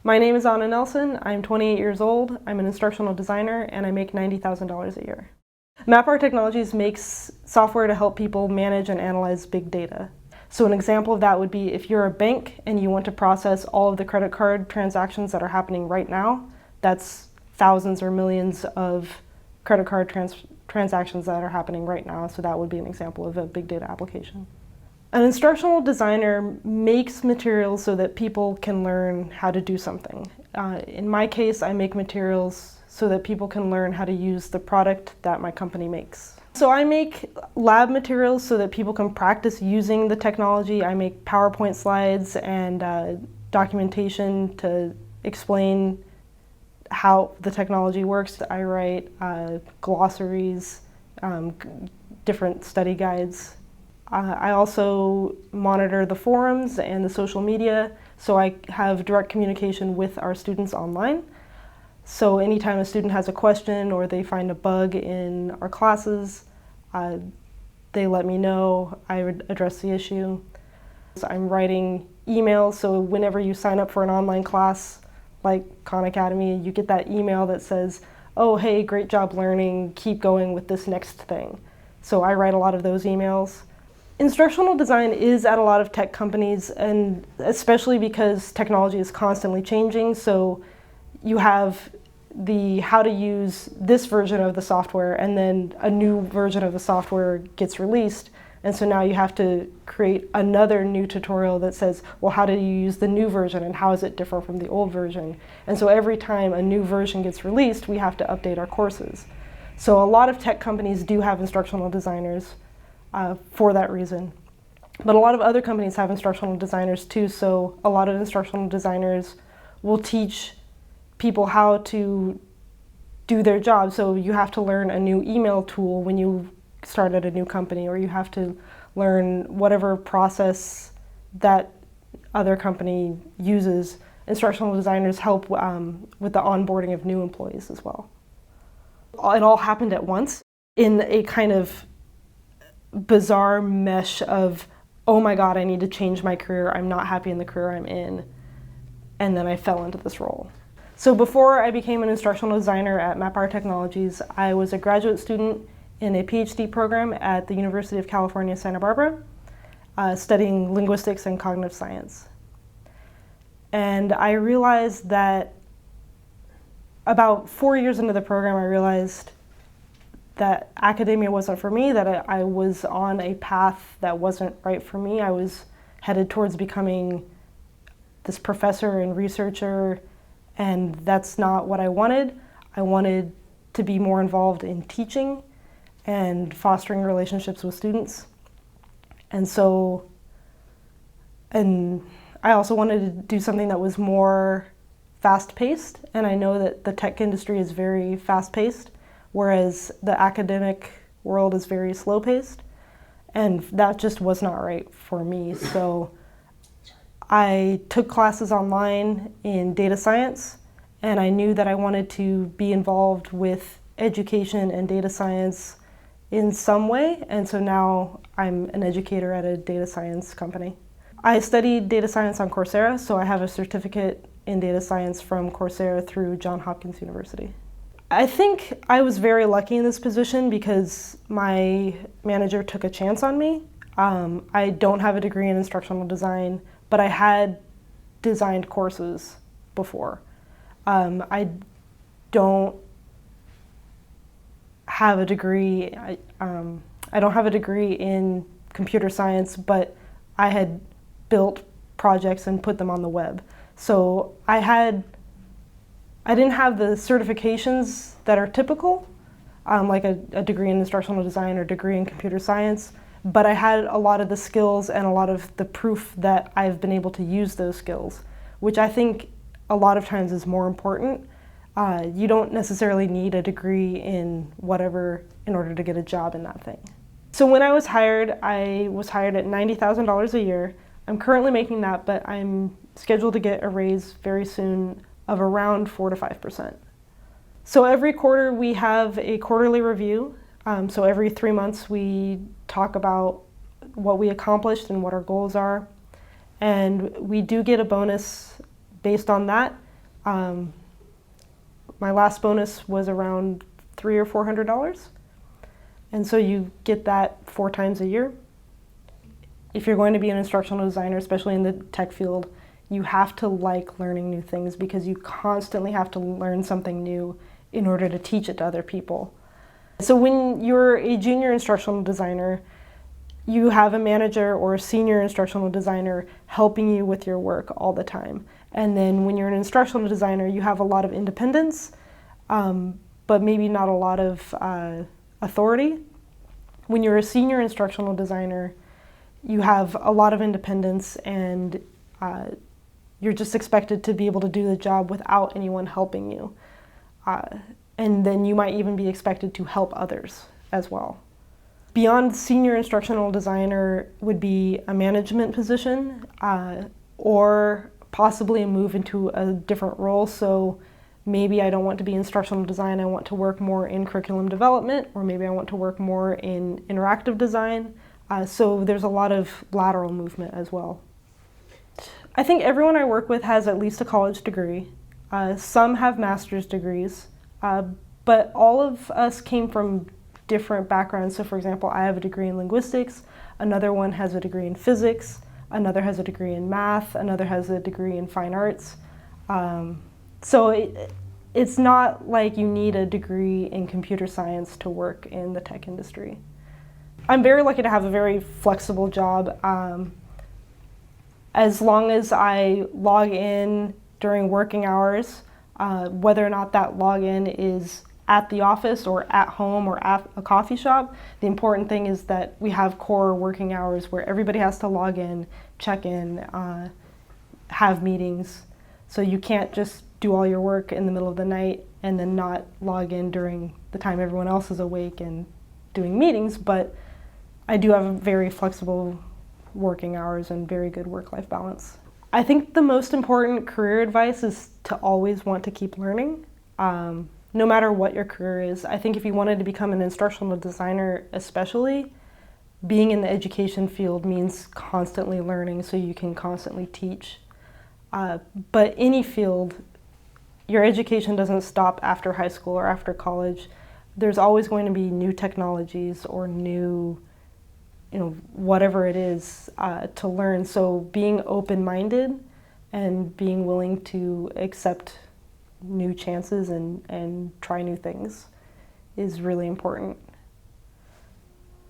My name is Onna Nelson. I'm 28 years old. I'm an instructional designer and I make $90,000 a year. MapR Technologies makes software to help people manage and analyze big data. So an example of that would be if you're a bank and you want to process all of the credit card transactions that are happening right now, that's thousands or millions of credit card transactions that are happening right now. So that would be an example of a big data application. An instructional designer makes materials so that people can learn how to do something. In my case, I make materials so that people can learn how to use the product that my company makes. So I make lab materials so that people can practice using the technology. I make PowerPoint slides and documentation to explain how the technology works. I write glossaries, different study guides. I also monitor the forums and the social media, so I have direct communication with our students online. So anytime a student has a question or they find a bug in our classes, they let me know. I would address the issue. So I'm writing emails, so whenever you sign up for an online class like Khan Academy, you get that email that says, oh, hey, great job learning, keep going with this next thing. So I write a lot of those emails. Instructional design is at a lot of tech companies, and especially because technology is constantly changing, so you have the how to use this version of the software and then a new version of the software gets released, and so now you have to create another new tutorial that says, well, how do you use the new version and how is it different from the old version? And so every time a new version gets released, we have to update our courses. So a lot of tech companies do have instructional designers for that reason. But a lot of other companies have instructional designers too, so a lot of instructional designers will teach people how to do their job. So you have to learn a new email tool when you start at a new company, or you have to learn whatever process that other company uses. Instructional designers help with the onboarding of new employees as well. It all happened at once in a kind of bizarre mesh of, oh my God, I need to change my career. I'm not happy in the career I'm in. And then I fell into this role. So before I became an instructional designer at MapR Technologies, I was a graduate student in a PhD program at the University of California, Santa Barbara, studying linguistics and cognitive science. And I realized that about 4 years into the program, I realized that academia wasn't for me, that I was on a path that wasn't right for me. I was headed towards becoming this professor and researcher, and that's not what I wanted. I wanted to be more involved in teaching and fostering relationships with students. And I also wanted to do something that was more fast-paced, and I know that the tech industry is very fast-paced, whereas the academic world is very slow-paced, and that just was not right for me. So I took classes online in data science, and I knew that I wanted to be involved with education and data science in some way, and so now I'm an educator at a data science company. I studied data science on Coursera, so I have a certificate in data science from Coursera through Johns Hopkins University. I think I was very lucky in this position because my manager took a chance on me. I don't have a degree in instructional design, but I had designed courses before. I don't have a degree. I don't have a degree in computer science, but I had built projects and put them on the web. So I didn't have the certifications that are typical, like a degree in instructional design or degree in computer science, but I had a lot of the skills and a lot of the proof that I've been able to use those skills, which I think a lot of times is more important. You don't necessarily need a degree in whatever in order to get a job in that thing. So when I was hired at $90,000 a year. I'm currently making that, but I'm scheduled to get a raise very soon of around 4 to 5%. So every quarter we have a quarterly review. So every 3 months we talk about what we accomplished and what our goals are. And we do get a bonus based on that. Um, my last bonus was around $300 or $400. And so you get that 4 times a year. If you're going to be an instructional designer, especially in the tech field, you have to like learning new things because you constantly have to learn something new in order to teach it to other people. So when you're a junior instructional designer, you have a manager or a senior instructional designer helping you with your work all the time. And then when you're an instructional designer, you have a lot of independence, but maybe not a lot of authority. When you're a senior instructional designer, you have a lot of independence and you're just expected to be able to do the job without anyone helping you. And then you might even be expected to help others as well. Beyond senior instructional designer would be a management position or possibly a move into a different role. So maybe I don't want to be instructional design, I want to work more in curriculum development, or maybe I want to work more in interactive design. So there's a lot of lateral movement as well. I think everyone I work with has at least a college degree. Some have master's degrees, but all of us came from different backgrounds. So for example, I have a degree in linguistics, another one has a degree in physics, another has a degree in math, another has a degree in fine arts. So it's not like you need a degree in computer science to work in the tech industry. I'm very lucky to have a very flexible job. As long as I log in during working hours, whether or not that login is at the office or at home or at a coffee shop, the important thing is that we have core working hours where everybody has to log in, check in, have meetings. So you can't just do all your work in the middle of the night and then not log in during the time everyone else is awake and doing meetings, but I do have very flexible working hours and very good work-life balance. I think the most important career advice is to always want to keep learning, no matter what your career is. I think if you wanted to become an instructional designer especially, being in the education field means constantly learning so you can constantly teach. But any field, your education doesn't stop after high school or after college. There's always going to be new technologies or new, whatever it is to learn. So being open-minded and being willing to accept new chances and try new things is really important.